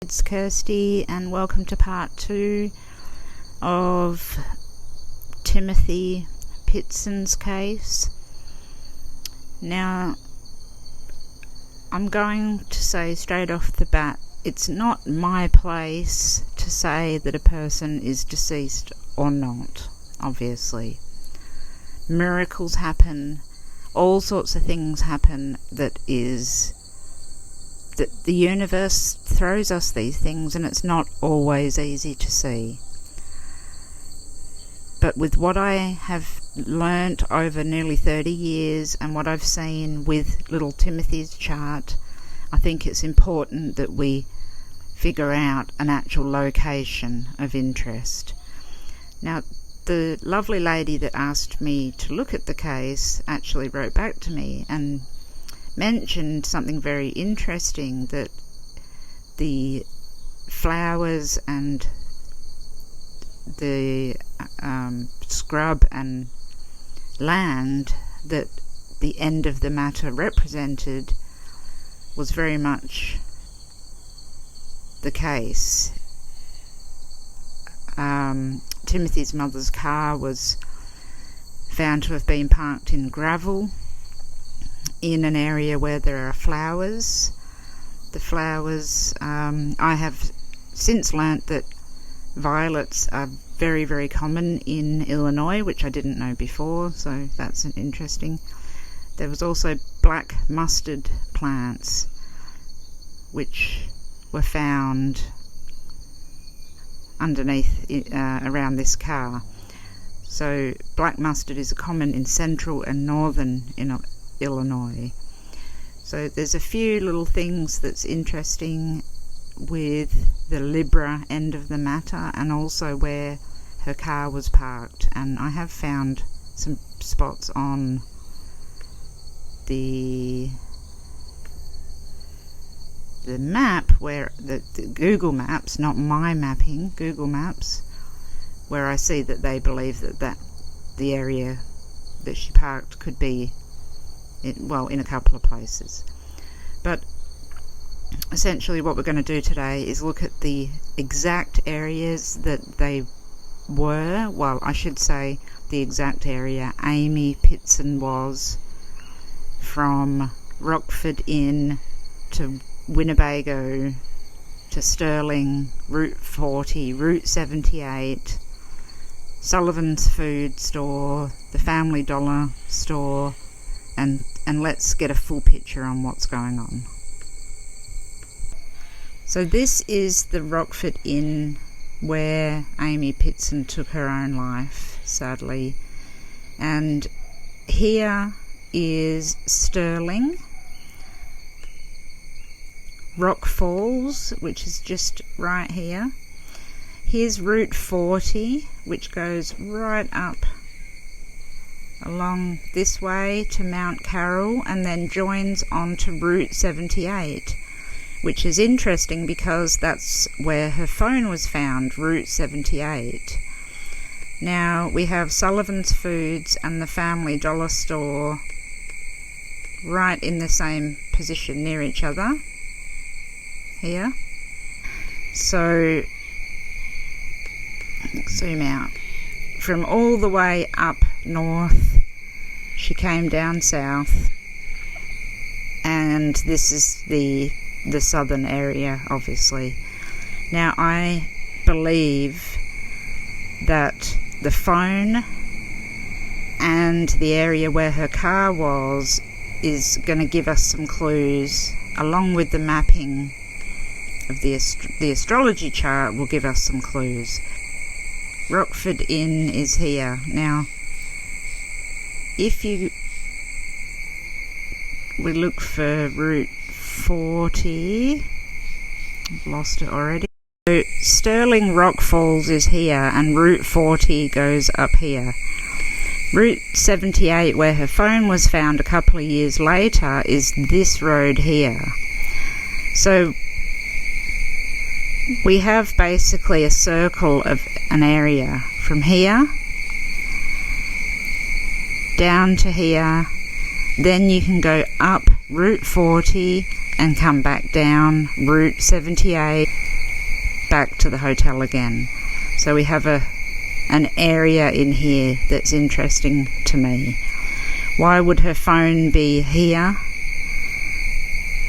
It's Kirsty, and welcome to part 2 of Timmothy Pitzen's case. Now, I'm going to say straight off the bat, it's not my place to say that a person is deceased or not, obviously. Miracles happen, all sorts of things happen that the universe throws us these things, and it's not always easy to see. But with what I have learnt over nearly 30 years and what I've seen with little Timothy's chart, I think it's important that we figure out an actual location of interest. Now, the lovely lady that asked me to look at the case actually wrote back to me and mentioned something very interesting, that the flowers and the scrub and land that the end of the matter represented was very much the case. Timothy's mother's car was found to have been parked in gravel in an area where there are flowers. The flowers, I have since learnt that violets are very, very common in Illinois, which I didn't know before, so that's an interesting. There was also black mustard plants which were found underneath around this car. So black mustard is common in central and northern Illinois. So there's a few little things that's interesting with the Libra end of the matter, and also where her car was parked. And I have found some spots on the map, where the Google Maps, not my mapping, Google Maps, where I see that they believe that the area that she parked could be in a couple of places. But essentially what we're going to do today is look at the exact areas that they were, well, I should say the exact area Amy Pitzen was, from Rockford Inn to Winnebago to Sterling, Route 40, Route 78, Sullivan's Food Store, the Family Dollar Store, and let's get a full picture on what's going on. So this is the Rockford Inn where Amy Pitzen took her own life, sadly. And here is Sterling, Rock Falls, which is just right here. Here's Route 40, which goes right up along this way to Mount Carroll and then joins onto Route 78, which is interesting because that's where her phone was found, Route 78. Now we have Sullivan's Foods and the Family Dollar Store right in the same position near each other here. So zoom out. From all the way up north, she came down south, and this is the southern area, obviously. Now I believe that the phone and the area where her car was is going to give us some clues, along with the mapping of the astrology chart will give us some clues. Rockford Inn is here. Now, if we look for Route 40, I've lost it already. So Sterling Rock Falls is here, and Route 40 goes up here. Route 78, where her phone was found a couple of years later, is this road here. So we have basically a circle of an area from here down to here. Then you can go up Route 40 and come back down Route 78 back to the hotel again. So we have an area in here that's interesting to me. Why would her phone be here?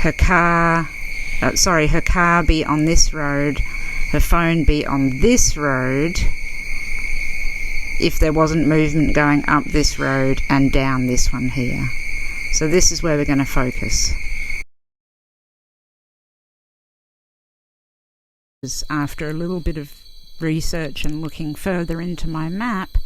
Her car be on this road, her phone be on this road, if there wasn't movement going up this road and down this one here. So this is where we're going to focus. After a little bit of research and looking further into my map,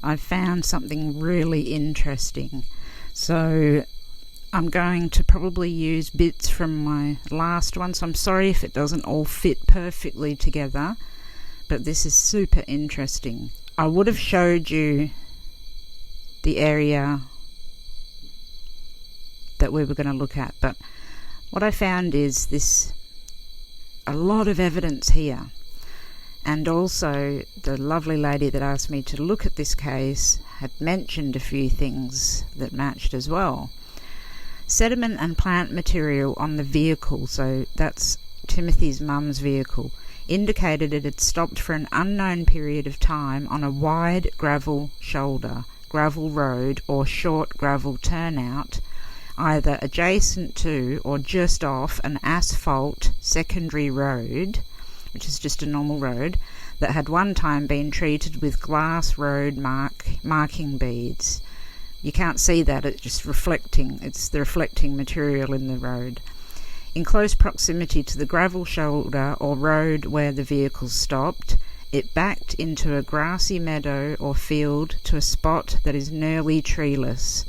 I found something really interesting. So I'm going to probably use bits from my last one, so I'm sorry if it doesn't all fit perfectly together, but this is super interesting. I would have showed you the area that we were going to look at, but what I found is a lot of evidence here. And also the lovely lady that asked me to look at this case had mentioned a few things that matched as well. Sediment and plant material on the vehicle, so that's Timothy's mum's vehicle, indicated it had stopped for an unknown period of time on a wide gravel shoulder, gravel road or short gravel turnout, either adjacent to or just off an asphalt secondary road, which is just a normal road, that had one time been treated with glass road marking beads. You can't see that, it's just reflecting. It's the reflecting material in the road. In close proximity to the gravel shoulder or road where the vehicle stopped, it backed into a grassy meadow or field to a spot that is nearly treeless.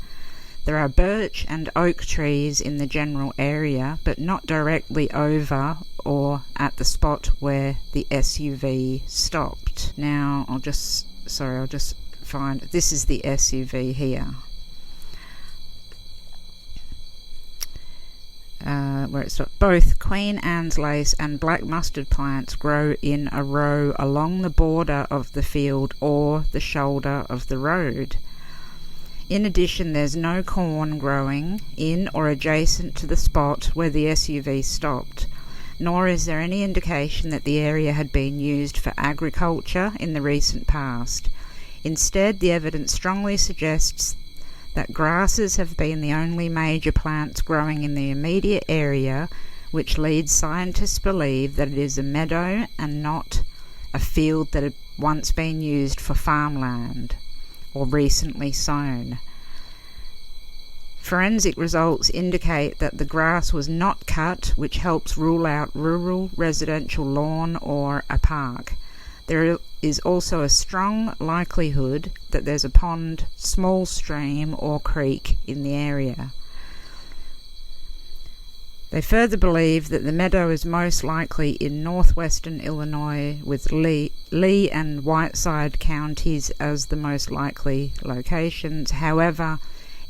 There are birch and oak trees in the general area, but not directly over or at the spot where the SUV stopped. Now, I'll just find, this is the SUV here. Where it stopped. Both Queen Anne's lace and black mustard plants grow in a row along the border of the field or the shoulder of the road. In addition, there's no corn growing in or adjacent to the spot where the SUV stopped, nor is there any indication that the area had been used for agriculture in the recent past. Instead, the evidence strongly suggests that grasses have been the only major plants growing in the immediate area, which leads scientists to believe that it is a meadow and not a field that had once been used for farmland or recently sown. Forensic results indicate that the grass was not cut, which helps rule out rural residential lawn or a park. There is also a strong likelihood that there's a pond, small stream or creek in the area. They further believe that the meadow is most likely in northwestern Illinois, with Lee and Whiteside counties as the most likely locations. However,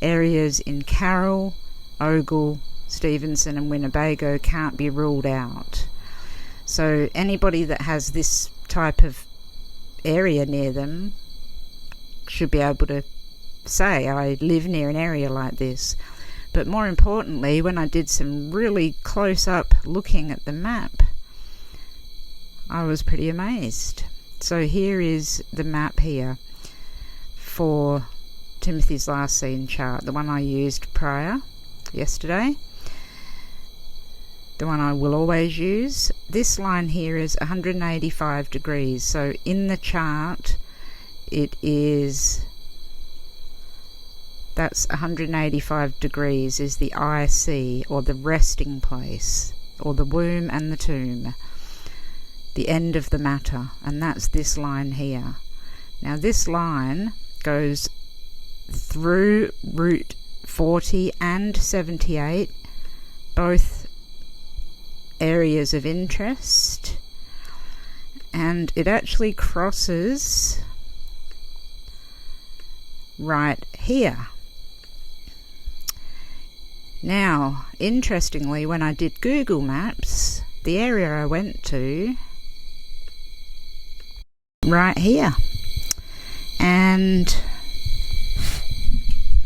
areas in Carroll, Ogle, Stevenson and Winnebago can't be ruled out. So anybody that has this type of area near them should be able to say, I live near an area like this. But more importantly, when I did some really close-up looking at the map, I was pretty amazed. So here is the map here for Timothy's last seen chart, the one I used yesterday, the one I will always use. This line here is 185 degrees, so in the chart that's 185 degrees is the IC, or the resting place, or the womb and the tomb, the end of the matter, and that's this line here. Now this line goes through Route 40 and 78, both areas of interest, and it actually crosses right here. Now, interestingly, when I did Google Maps, the area I went to right here, and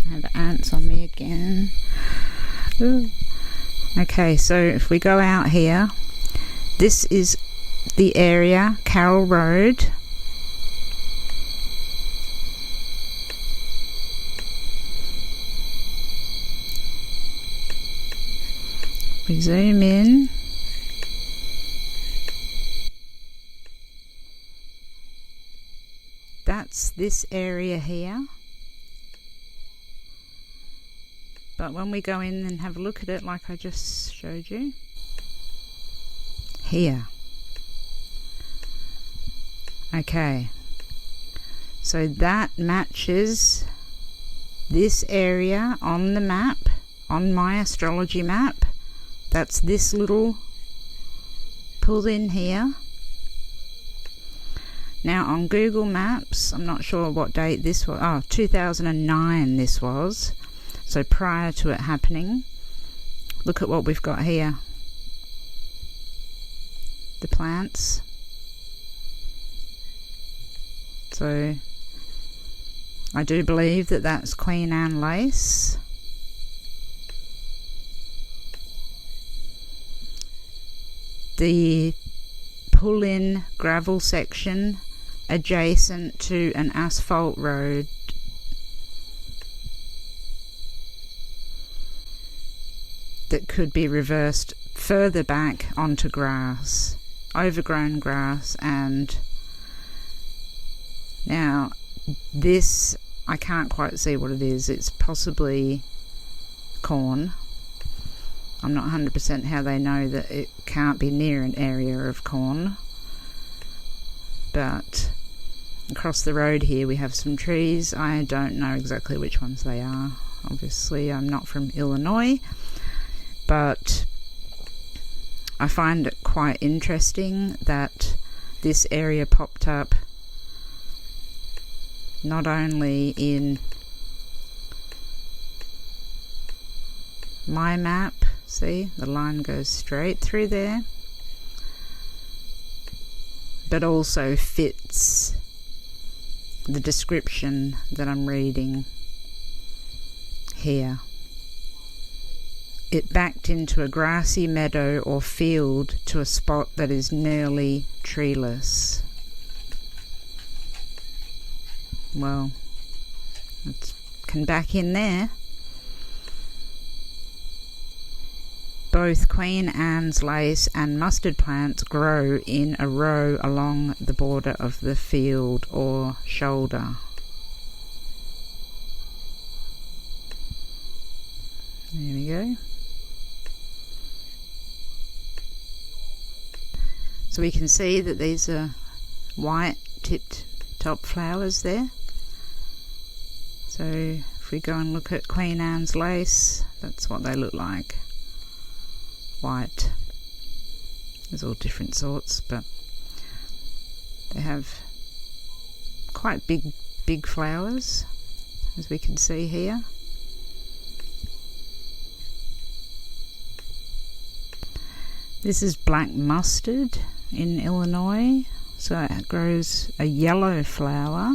I have ants on me again. Ooh. Okay, so if we go out here, this is the area, Carroll Road. We zoom in. That's this area here. But when we go in and have a look at it, like I just showed you, here. Okay. So that matches this area on the map, on my astrology map. That's this little pulled in here. Now on Google Maps, I'm not sure what date this was. Oh, 2009 this was. So prior to it happening. Look at what we've got here. The plants. So I do believe that that's Queen Anne lace. The pull-in gravel section adjacent to an asphalt road. That could be reversed further back onto grass, overgrown grass. And now this, I can't quite see what it is. It's possibly corn. I'm not 100% how they know that it can't be near an area of corn. But across the road here we have some trees. I don't know exactly which ones they are. Obviously I'm not from Illinois, but I find it quite interesting that this area popped up not only in my map, see the line goes straight through there, but also fits the description that I'm reading here. It backed into a grassy meadow or field to a spot that is nearly treeless. Well, it can back in there. Both Queen Anne's lace and mustard plants grow in a row along the border of the field or shoulder. There we go. So we can see that these are white tipped top flowers there. So if we go and look at Queen Anne's lace, that's what they look like. White. There's all different sorts, but they have quite big flowers, as we can see here. This is black mustard in Illinois, so it grows a yellow flower.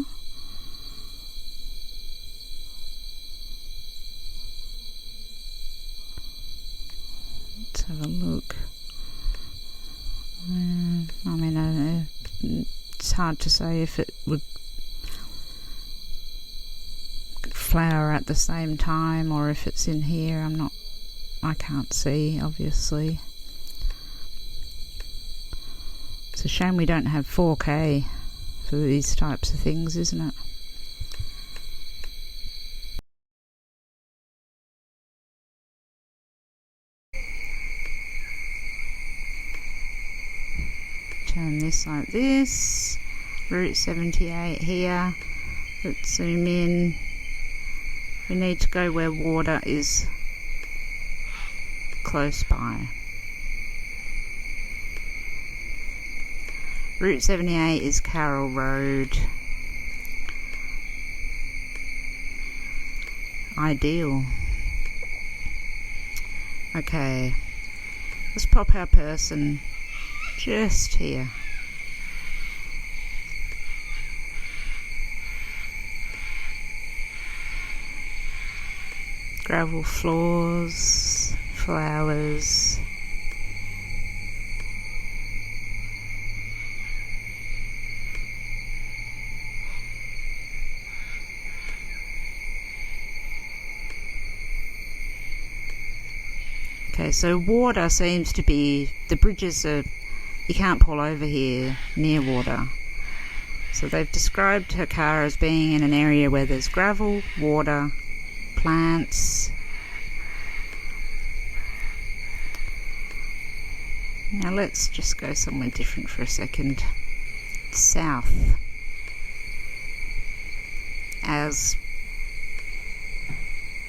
Let's have a look. I mean, it's hard to say if it would flower at the same time or if it's in here. I can't see, obviously. It's a shame we don't have 4K for these types of things, isn't it? Turn this like this. Route 78 here. Let's zoom in. We need to go where water is close by. Route 78 is Carroll Road. Ideal. Okay, let's pop our person just here. Gravel floors, flowers. Okay, so water seems to be, the bridges are, you can't pull over here near water. So they've described her car as being in an area where there's gravel, water, plants. Now let's just go somewhere different for a second. South. As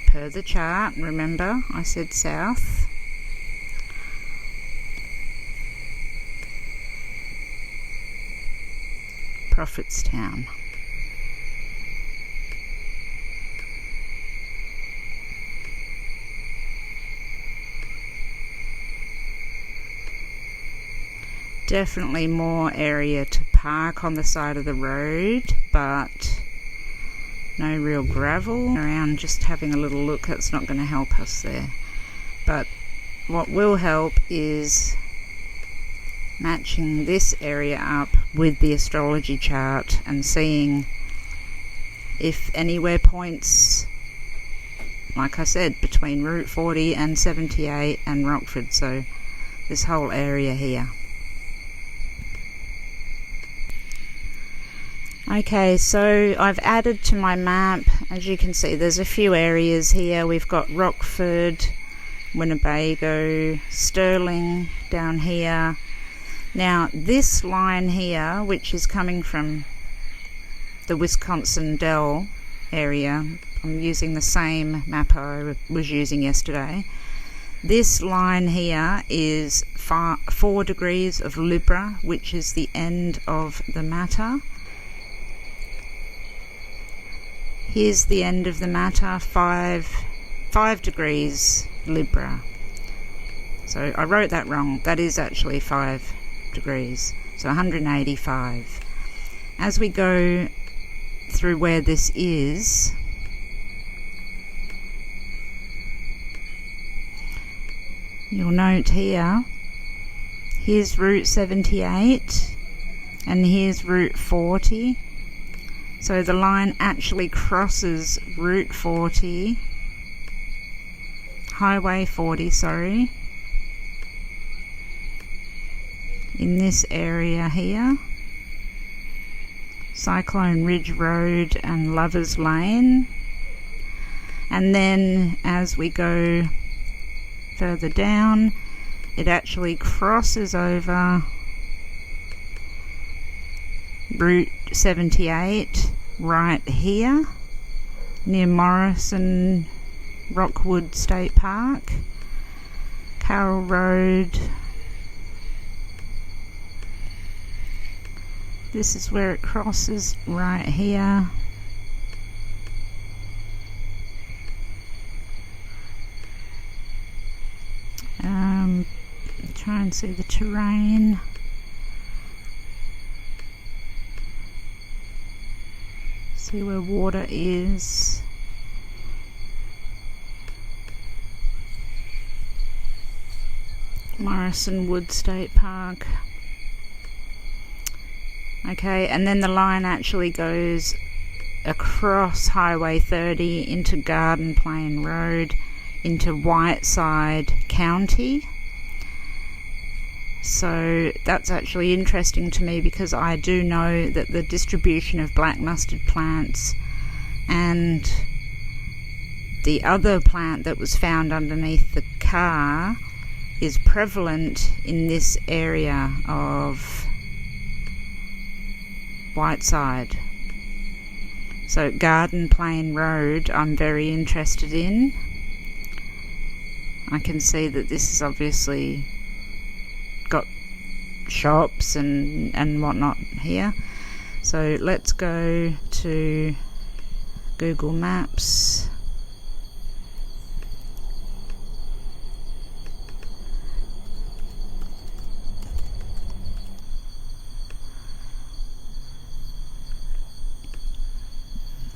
per the chart, remember I said south. Prophetstown. Definitely more area to park on the side of the road, but no real gravel around. Just having a little look, that's not going to help us there. But what will help is matching this area up with the astrology chart and seeing if anywhere points, like I said, between Route 40 and 78 and Rockford, so this whole area here. Okay, so I've added to my map, as you can see, there's a few areas here. We've got Rockford, Winnebago, Sterling down here. Now this line here, which is coming from the Wisconsin Dell area, I'm using the same map I was using yesterday. This line here is 4 degrees of Libra, which is the end of the matter. Here's the end of the matter, 5 degrees Libra. So I wrote that wrong. That is actually 5 degrees, so 185. As we go through where this is, you'll note here, here's Route 78 and here's Route 40. So the line actually crosses Route 40, Highway 40, sorry, in this area here. Cyclone Ridge Road and Lovers Lane. And then as we go further down, it actually crosses over Route 78 right here near Morrison Rockwood State Park, Carroll Road. This is where it crosses right here. Try and see the terrain. See where water is. Morrison Wood State Park. Okay, and then the line actually goes across Highway 30 into Garden Plain Road into Whiteside County. So that's actually interesting to me because I do know that the distribution of black mustard plants and the other plant that was found underneath the car is prevalent in this area of Whiteside. So Garden Plain Road I'm very interested in. I can see that this is obviously got shops and whatnot here. So let's go to Google Maps.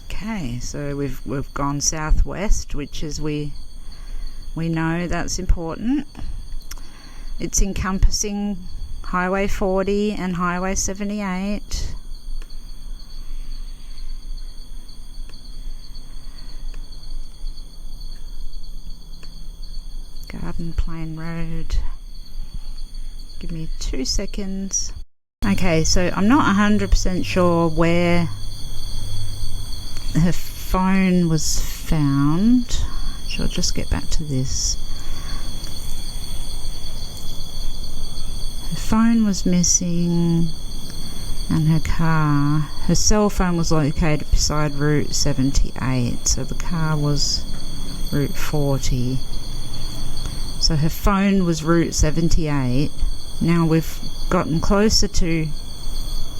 Okay, so we've gone southwest, which is we know that's important. It's encompassing Highway 40 and Highway 78. Garden Plain Road. Give me 2 seconds. Okay, so I'm not 100% sure where her phone was found. So I'll just get back to this. Her phone was missing and her car. Her cell phone was located beside Route 78, so the car was Route 40. So her phone was Route 78. Now we've gotten closer to,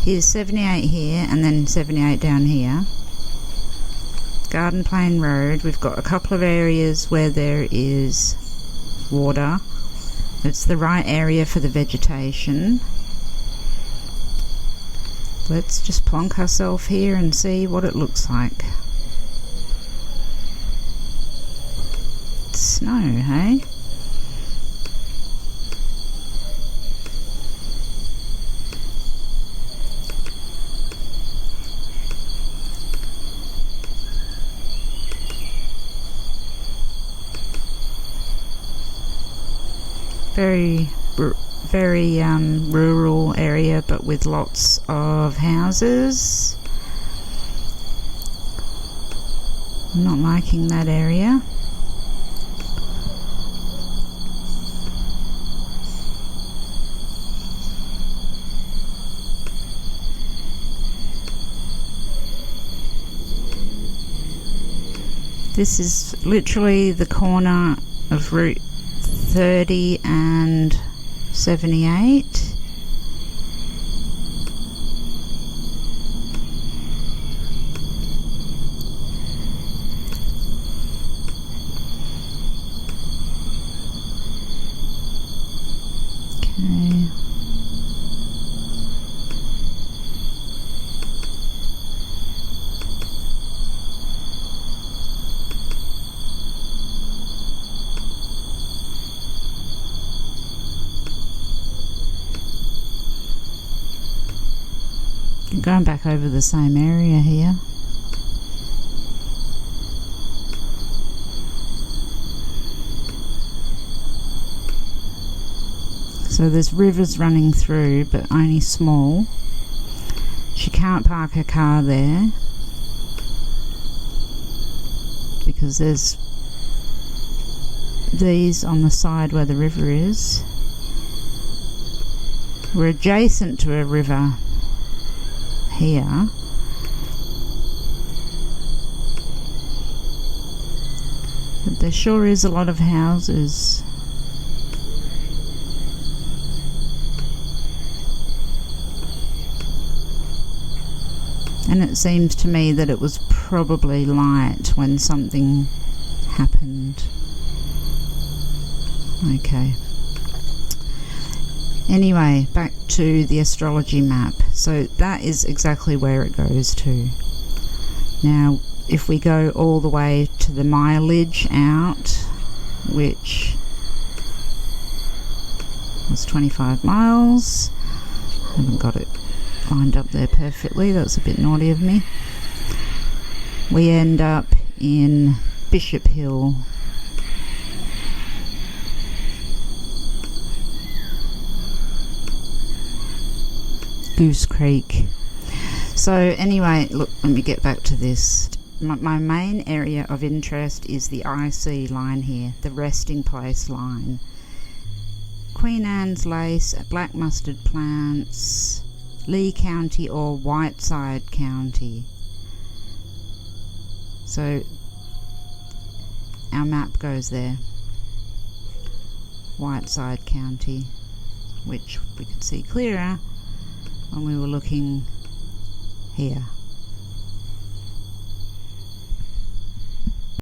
here's 78 here and then 78 down here. Garden Plain Road, we've got a couple of areas where there is water. It's the right area for the vegetation. Let's just plonk ourselves here and see what it looks like. It's snow, hey? Very rural area, but with lots of houses. I'm not liking that area. This is literally the corner of Route 30 and 78. Okay. Going back over the same area here. So there's rivers running through, but only small. She can't park her car there because there's these on the side where the river is. We're adjacent to a river here, but there sure is a lot of houses. And it seems to me that it was probably light when something happened. Okay. Anyway, back to the astrology map. So that is exactly where it goes to. Now, if we go all the way to the mileage out, which was 25 miles, I haven't got it lined up there perfectly, that's a bit naughty of me. We end up in Bishop Hill. Goose Creek. So anyway, look, let me get back to this. My main area of interest is the IC line here, the resting place line. Queen Anne's Lace, Black Mustard Plants, Lee County or Whiteside County. So our map goes there. Whiteside County, which we could see clearer when we were looking here.